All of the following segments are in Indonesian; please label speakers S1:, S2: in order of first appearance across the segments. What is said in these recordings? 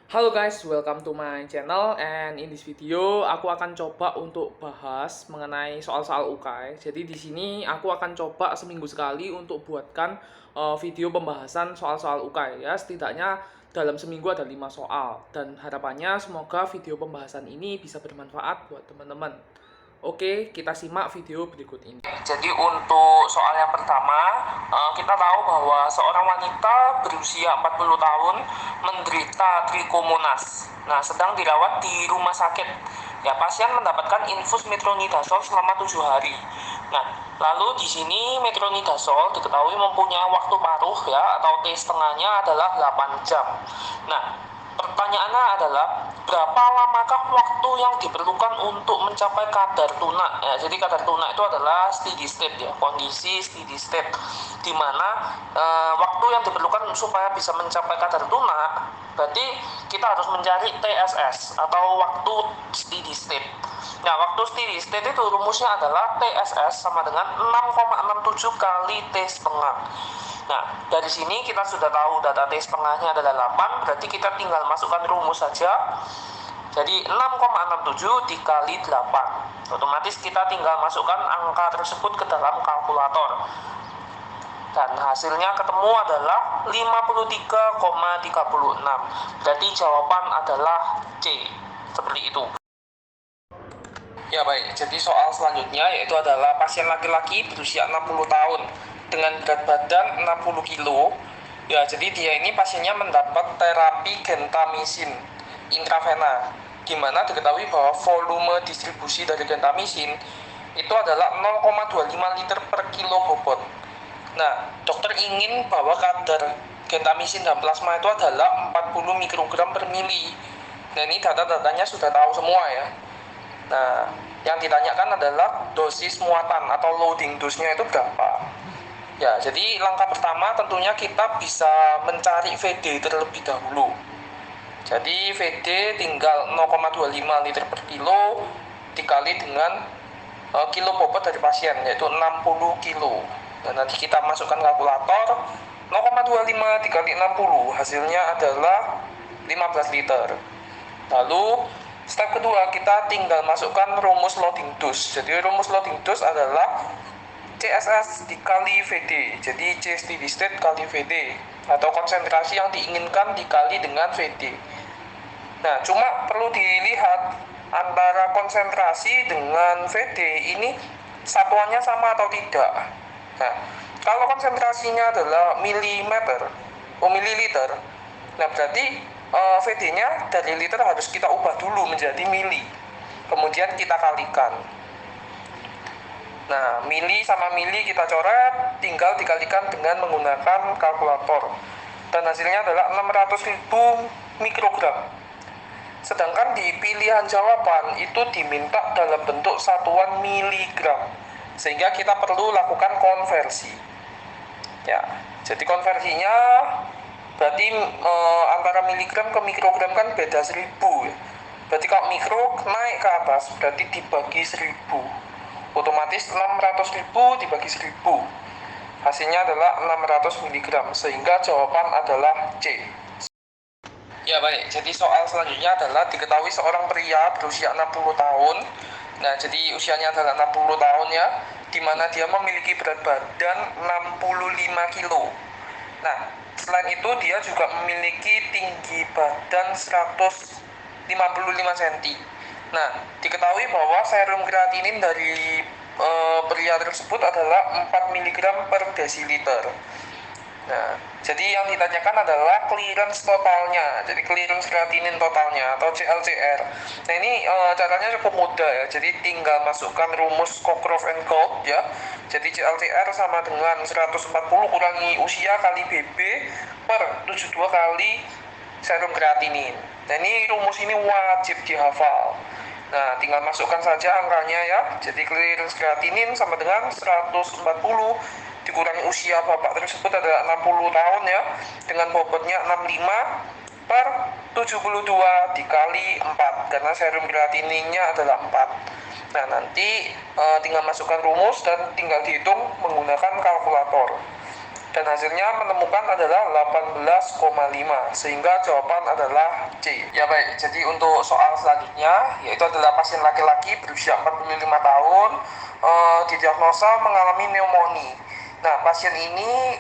S1: Halo guys, welcome to my channel and in this video aku akan coba untuk bahas mengenai soal-soal UKAI. Jadi di sini aku akan coba seminggu sekali untuk buatkan video pembahasan soal-soal UKAI ya. Setidaknya dalam seminggu ada 5 soal dan harapannya semoga video pembahasan ini bisa bermanfaat buat teman-teman. Oke, kita simak video berikut ini. Jadi untuk soal yang pertama, kita tahu bahwa seorang wanita berusia 40 tahun menderita trikomonas. Nah, sedang dirawat di rumah sakit. Ya, pasien mendapatkan infus metronidazole selama 7 hari. Nah, lalu di sini metronidazole diketahui mempunyai waktu paruh ya atau T setengahnya adalah 8 jam. Nah, pertanyaannya adalah berapa lamakah waktu yang diperlukan untuk mencapai kadar tunak ya. Jadi kadar tunak itu adalah steady state ya, kondisi steady state di mana waktu yang diperlukan supaya bisa mencapai kadar tunak berarti kita harus mencari TSS atau waktu steady state. Nah, waktu steady state itu rumusnya adalah TSS sama dengan 6,67 kali T setengah. Nah, dari sini kita sudah tahu data T setengahnya adalah 8, berarti kita tinggal masukkan rumus saja. Jadi 6,67 dikali 8. Otomatis kita tinggal masukkan angka tersebut ke dalam kalkulator. Dan hasilnya ketemu adalah 53,36. Berarti jawaban adalah C. Seperti itu. Ya baik, jadi soal selanjutnya yaitu adalah pasien laki-laki berusia 60 tahun dengan berat badan 60 kilo. Ya, jadi dia ini pasiennya mendapat terapi gentamisin intravena, di mana diketahui bahwa volume distribusi dari gentamisin itu adalah 0,25 liter per kilo bobot. Nah, dokter ingin bahwa kadar gentamisin dalam plasma itu adalah 40 mikrogram per mili. Nah, ini data-datanya sudah tahu semua ya. Nah, yang ditanyakan adalah dosis muatan atau loading dose-nya itu berapa. Ya, jadi langkah pertama tentunya kita bisa mencari VD terlebih dahulu. Jadi VD tinggal 0,25 liter per kilo dikali dengan kilo bobot dari pasien, yaitu 60 kilo. Dan nanti kita masukkan kalkulator, 0,25 dikali 60, hasilnya adalah 15 liter. Lalu step kedua, kita tinggal masukkan rumus loading dose. Jadi rumus loading dose adalah CSS dikali VD. Jadi C steady state kali VD atau konsentrasi yang diinginkan dikali dengan VD. Nah, cuma perlu dilihat antara konsentrasi dengan VD ini satuannya sama atau tidak. Nah, kalau konsentrasinya adalah milimeter, mililiter, nah berarti VD-nya dari liter harus kita ubah dulu menjadi mili. Kemudian kita kalikan. Nah, mili sama mili kita coret, tinggal dikalikan dengan menggunakan kalkulator. Dan hasilnya adalah 600.000 mikrogram. Sedangkan di pilihan jawaban itu diminta dalam bentuk satuan miligram. Sehingga kita perlu lakukan konversi. Ya, jadi konversinya berarti antara miligram ke mikrogram kan beda 1000 ya. Berarti kalau mikro naik ke atas berarti dibagi 1000. Otomatis 600.000 dibagi 1000. Hasilnya adalah 600 mg sehingga jawaban adalah C. Ya baik, jadi soal selanjutnya adalah diketahui seorang pria berusia 60 tahun. Nah, jadi usianya adalah 60 tahun ya, di mana dia memiliki berat badan 65 kilo. Nah, selain itu dia juga memiliki tinggi badan 155 cm. Nah, diketahui bahwa serum kreatinin dari pria tersebut adalah 4 mg per desiliter. Nah, jadi yang ditanyakan adalah clearance totalnya, jadi clearance kreatinin totalnya atau CLCR. Nah, ini caranya cukup mudah ya, jadi tinggal masukkan rumus Cockcroft and Gault ya. Jadi CLCR sama dengan 140 kurangi usia kali BB per 72 kali serum kreatinin. Nah, ini rumus ini wajib dihafal. Nah, tinggal masukkan saja angkanya ya. Jadi clearance kreatinin sama dengan 140 dikurangi usia bapak tersebut adalah 60 tahun ya, dengan bobotnya 65 per 72 dikali 4 karena serum kreatininnya adalah 4. Nah, nanti tinggal masukkan rumus dan tinggal dihitung menggunakan kalkulator. Dan hasilnya menemukan adalah 18,5, sehingga jawaban adalah C. Ya baik, jadi untuk soal selanjutnya, yaitu adalah pasien laki-laki berusia 45 tahun, didiagnosa mengalami pneumonia. Nah, pasien ini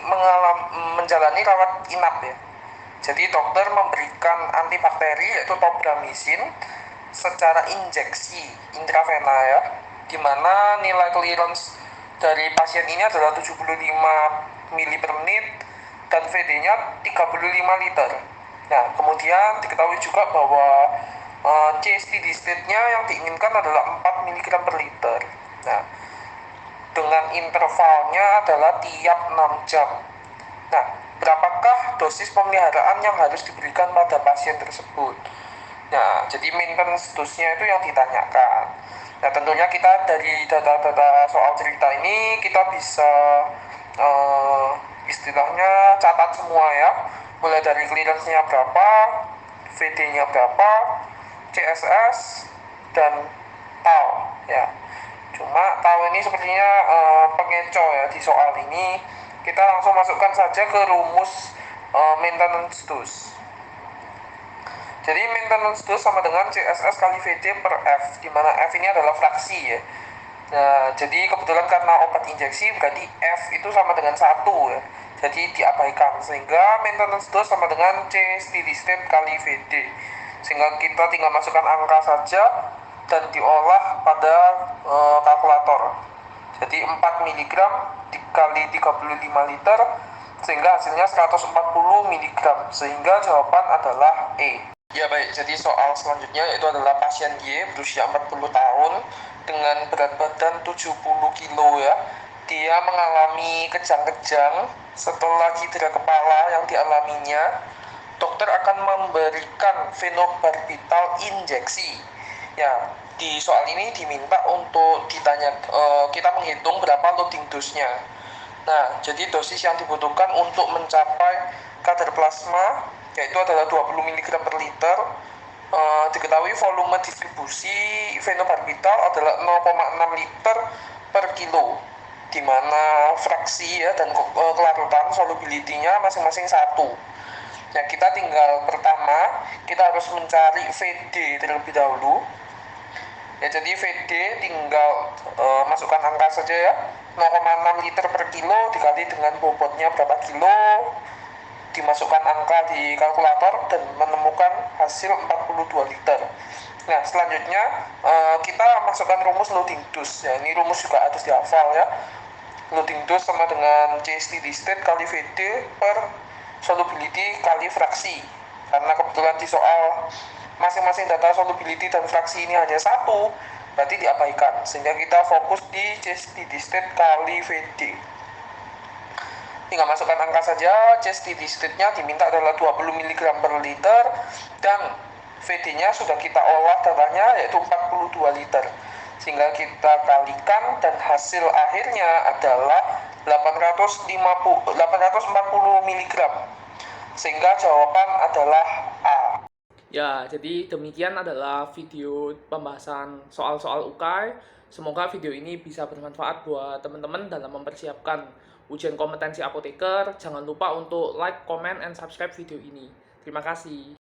S1: menjalani rawat inap ya. Jadi dokter memberikan antibakteri yaitu tobramycin secara injeksi intravena ya, di mana nilai clearance dari pasien ini adalah 75 mili per menit dan VD-nya 35 liter. Nah, kemudian diketahui juga bahwa C steady state-nya yang diinginkan adalah 4 mg per liter. Nah, dengan intervalnya adalah tiap 6 jam. Nah, berapakah dosis pemeliharaan yang harus diberikan pada pasien tersebut? Nah, jadi maintenance dose-nya itu yang ditanyakan. Nah, tentunya kita dari data-data soal cerita ini kita bisa istilahnya catat semua ya, mulai dari clearance-nya berapa, VD-nya berapa, CSS, dan tau ya. Cuma tau ini sepertinya pengecoh ya di soal ini. Kita langsung masukkan saja ke rumus maintenance dose. Jadi maintenance dose sama dengan CSS kali VD per F, di mana F ini adalah fraksi ya. Nah, jadi kebetulan karena obat injeksi berarti F itu sama dengan 1 ya. Jadi diabaikan, sehingga maintenance dose sama dengan C steady state kali VD. Sehingga kita tinggal masukkan angka saja dan diolah pada kalkulator. Jadi 4 mg dikali 35 liter, sehingga hasilnya 140 mg, sehingga jawaban adalah E. Ya baik, jadi soal selanjutnya yaitu adalah pasien Y berusia 40 tahun dengan berat badan 70 kilo ya. Dia mengalami kejang-kejang setelah cedera kepala yang dialaminya. Dokter akan memberikan fenobarbital injeksi. Ya, di soal ini diminta untuk kita menghitung berapa loading dose-nya. Nah, jadi dosis yang dibutuhkan untuk mencapai kadar plasma yaitu adalah 20 mg per liter. Diketahui volume distribusi fenobarbital adalah 0,6 liter per kilo, di mana fraksi ya dan kelarutan solubility-nya masing-masing 1. Nah, kita tinggal pertama kita harus mencari VD terlebih dahulu. Ya, jadi VD tinggal masukkan angka saja ya. 0,6 liter per kilo dikali dengan bobotnya berapa kilo, dimasukkan angka di kalkulator dan menemukan hasil 42 liter. Nah, selanjutnya kita masukkan rumus loading dose. Ya, ini rumus juga harus dihafal ya. Loading dose sama dengan C steady state kali VD per solubility kali fraksi. Karena kebetulan di soal masing-masing data solubility dan fraksi ini hanya 1, berarti diabaikan. Sehingga kita fokus di C steady state kali VD. Tinggal masukkan angka saja. C steady state-nya diminta adalah 20 mg per liter dan VD-nya sudah kita olah datanya yaitu 42 liter. Sehingga kita kalikan dan hasil akhirnya adalah 840 mg. Sehingga jawaban adalah A.
S2: Ya, jadi demikian adalah video pembahasan soal-soal UKAI. Semoga video ini bisa bermanfaat buat teman-teman dalam mempersiapkan ujian kompetensi apoteker. Jangan lupa untuk like, comment, and subscribe video ini. Terima kasih.